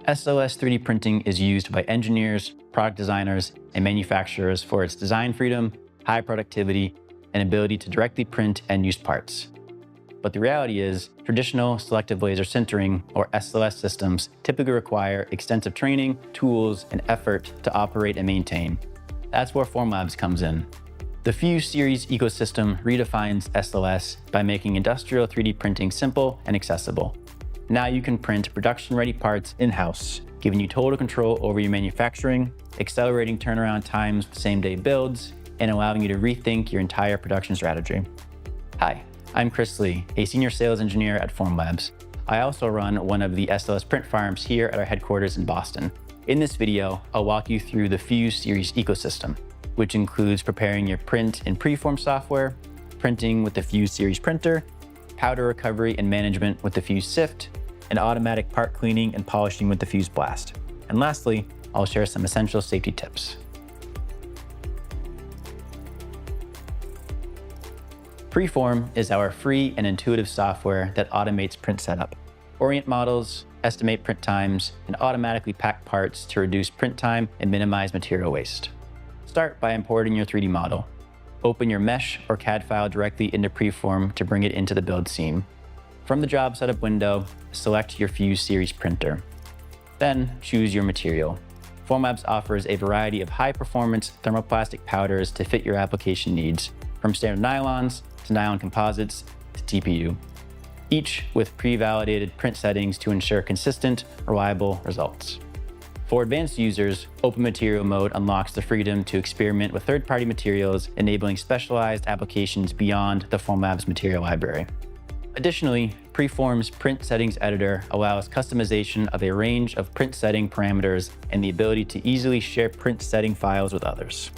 SLS 3D printing is used by engineers, product designers, and manufacturers for its design freedom, high productivity, and ability to directly print end-use parts. But the reality is, traditional selective laser sintering, or SLS systems, typically require extensive training, tools, and effort to operate and maintain. That's where Formlabs comes in. The Fuse series ecosystem redefines SLS by making industrial 3D printing simple and accessible. Now you can print production-ready parts in-house, giving you total control over your manufacturing, accelerating turnaround times with same-day builds, and allowing you to rethink your entire production strategy. Hi, I'm Chris Lee, a senior sales engineer at Formlabs. I also run one of the SLS print farms here at our headquarters in Boston. In this video, I'll walk you through the Fuse series ecosystem, which includes preparing your print in PreForm software, printing with the Fuse series printer, powder recovery and management with the Fuse Sift, and automatic part cleaning and polishing with the Fuse Blast. And lastly, I'll share some essential safety tips. PreForm is our free and intuitive software that automates print setup, orient models, estimate print times, and automatically pack parts to reduce print time and minimize material waste. Start by importing your 3D model. Open your mesh or CAD file directly into PreForm to bring it into the build scene. From the job setup window, select your Fuse series printer. Then choose your material. Formlabs offers a variety of high-performance thermoplastic powders to fit your application needs, from standard nylons to nylon composites to TPU, each with pre-validated print settings to ensure consistent, reliable results. For advanced users, Open Material Mode unlocks the freedom to experiment with third-party materials, enabling specialized applications beyond the Formlabs material library. Additionally, PreForm's Print Settings Editor allows customization of a range of print setting parameters and the ability to easily share print setting files with others.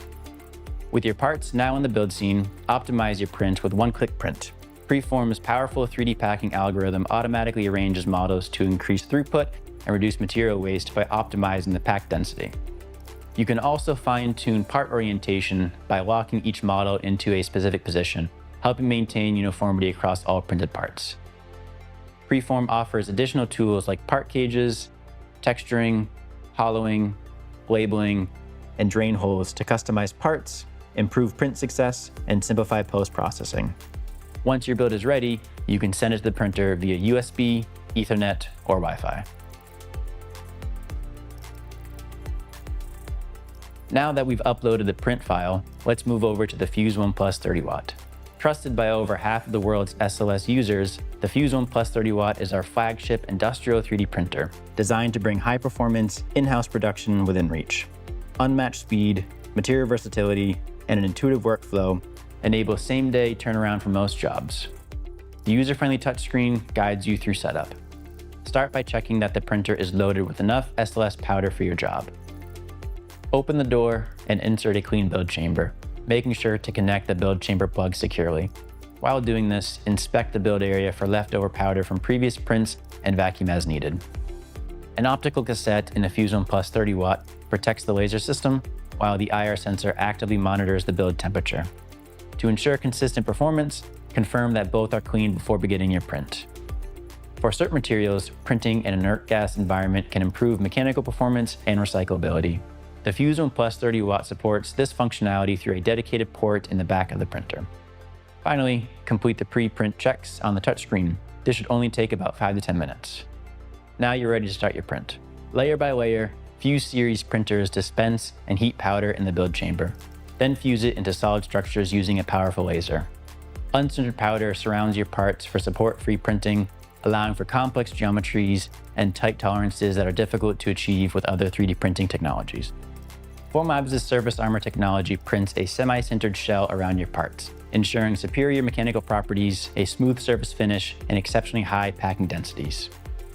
With your parts now in the build scene, optimize your print with one-click print. PreForm's powerful 3D packing algorithm automatically arranges models to increase throughput and reduce material waste by optimizing the pack density. You can also fine-tune part orientation by locking each model into a specific position, helping maintain uniformity across all printed parts. PreForm offers additional tools like part cages, texturing, hollowing, labeling, and drain holes to customize parts, improve print success, and simplify post-processing. Once your build is ready, you can send it to the printer via USB, Ethernet, or Wi-Fi. Now that we've uploaded the print file, let's move over to the Fuse One Plus 30W. Trusted by over half of the world's SLS users, the Fuse One Plus 30W is our flagship industrial 3D printer, designed to bring high-performance, in-house production within reach. Unmatched speed, material versatility, and an intuitive workflow enable same-day turnaround for most jobs. The user-friendly touchscreen guides you through setup. Start by checking that the printer is loaded with enough SLS powder for your job. Open the door and insert a clean build chamber, making sure to connect the build chamber plug securely. While doing this, inspect the build area for leftover powder from previous prints and vacuum as needed. An optical cassette in the Fuse One Plus 30W protects the laser system, while the IR sensor actively monitors the build temperature. To ensure consistent performance, confirm that both are clean before beginning your print. For certain materials, printing in an inert gas environment can improve mechanical performance and recyclability. The Fuse One Plus 30W supports this functionality through a dedicated port in the back of the printer. Finally, complete the pre-print checks on the touchscreen. This should only take about 5 to 10 minutes. Now you're ready to start your print. Layer by layer, Fuse series printers dispense and heat powder in the build chamber, then fuse it into solid structures using a powerful laser. Unsintered powder surrounds your parts for support-free printing, allowing for complex geometries and tight tolerances that are difficult to achieve with other 3D printing technologies. Formlabs' Surface Armor technology prints a semi-sintered shell around your parts, ensuring superior mechanical properties, a smooth surface finish, and exceptionally high packing densities.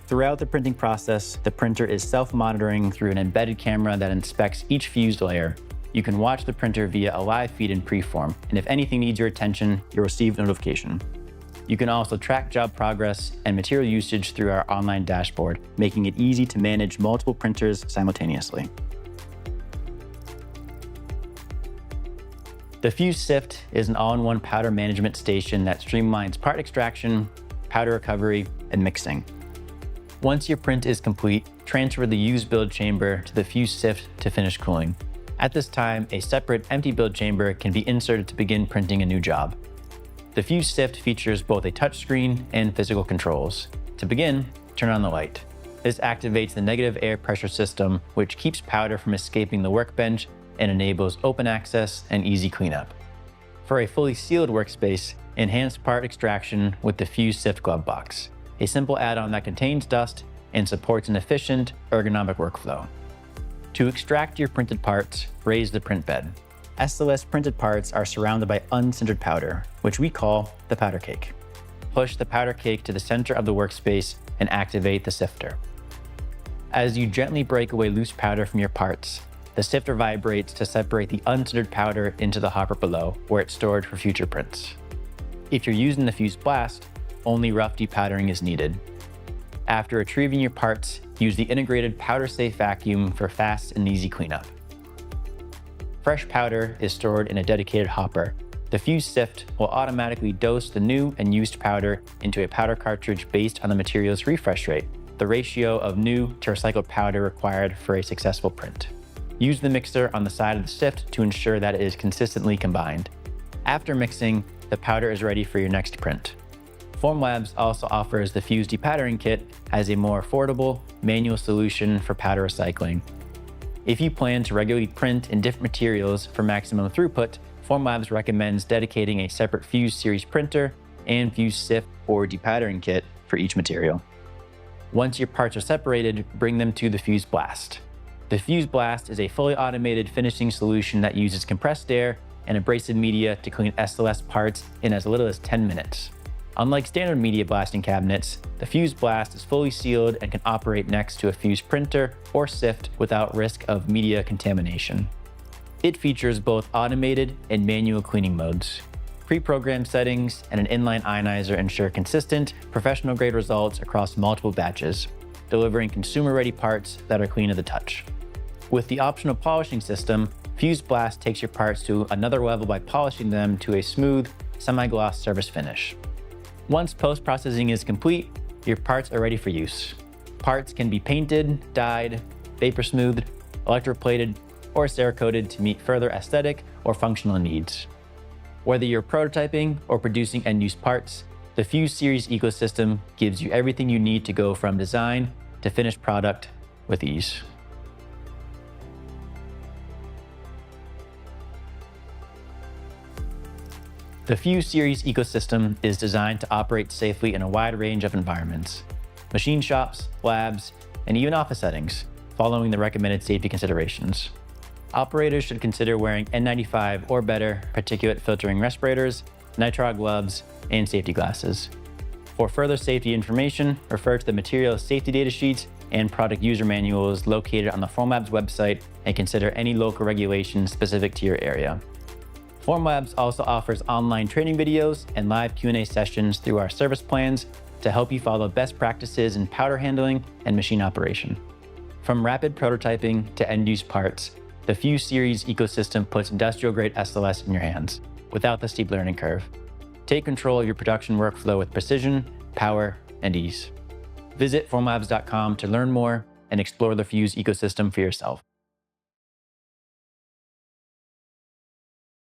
Throughout the printing process, the printer is self-monitoring through an embedded camera that inspects each fused layer. You can watch the printer via a live feed in PreForm, and if anything needs your attention, you'll receive a notification. You can also track job progress and material usage through our online dashboard, making it easy to manage multiple printers simultaneously. The Fuse Sift is an all-in-one powder management station that streamlines part extraction, powder recovery, and mixing. Once your print is complete, transfer the used build chamber to the Fuse Sift to finish cooling. At this time, a separate empty build chamber can be inserted to begin printing a new job. The Fuse Sift features both a touchscreen and physical controls. To begin, turn on the light. This activates the negative air pressure system, which keeps powder from escaping the workbench and enables open access and easy cleanup. For a fully sealed workspace, enhance part extraction with the Fuse Sift glove box, a simple add-on that contains dust and supports an efficient, ergonomic workflow. To extract your printed parts, raise the print bed. SLS printed parts are surrounded by unsintered powder, which we call the powder cake. Push the powder cake to the center of the workspace and activate the sifter. As you gently break away loose powder from your parts, the sifter vibrates to separate the unsintered powder into the hopper below, where it's stored for future prints. If you're using the Fuse Blast, only rough depowdering is needed. After retrieving your parts, use the integrated powder-safe vacuum for fast and easy cleanup. Fresh powder is stored in a dedicated hopper. The Fuse Sift will automatically dose the new and used powder into a powder cartridge based on the material's refresh rate, the ratio of new to recycled powder required for a successful print. Use the mixer on the side of the sift to ensure that it is consistently combined. After mixing, the powder is ready for your next print. Formlabs also offers the Fuse Depowdering Kit as a more affordable, manual solution for powder recycling. If you plan to regularly print in different materials for maximum throughput, Formlabs recommends dedicating a separate Fuse series printer and Fuse Sift or depowdering kit for each material. Once your parts are separated, bring them to the Fuse Blast. The Fuse Blast is a fully automated finishing solution that uses compressed air and abrasive media to clean SLS parts in as little as 10 minutes. Unlike standard media blasting cabinets, the Fuse Blast is fully sealed and can operate next to a Fuse printer or sift without risk of media contamination. It features both automated and manual cleaning modes. Pre-programmed settings and an inline ionizer ensure consistent, professional-grade results across multiple batches, delivering consumer-ready parts that are clean to the touch. With the optional polishing system, Fuse Blast takes your parts to another level by polishing them to a smooth, semi-gloss surface finish. Once post-processing is complete, your parts are ready for use. Parts can be painted, dyed, vapor smoothed, electroplated, or Cerakoted to meet further aesthetic or functional needs. Whether you're prototyping or producing end-use parts, the Fuse series ecosystem gives you everything you need to go from design to finished product with ease. The Fuse series ecosystem is designed to operate safely in a wide range of environments: machine shops, labs, and even office settings, following the recommended safety considerations. Operators should consider wearing N95 or better particulate filtering respirators, nitrile gloves, and safety glasses. For further safety information, refer to the material safety data sheets and product user manuals located on the Formlabs website, and consider any local regulations specific to your area. Formlabs also offers online training videos and live Q&A sessions through our service plans to help you follow best practices in powder handling and machine operation. From rapid prototyping to end-use parts, the Fuse series ecosystem puts industrial-grade SLS in your hands, without the steep learning curve. Take control of your production workflow with precision, power, and ease. Visit formlabs.com to learn more and explore the Fuse ecosystem for yourself.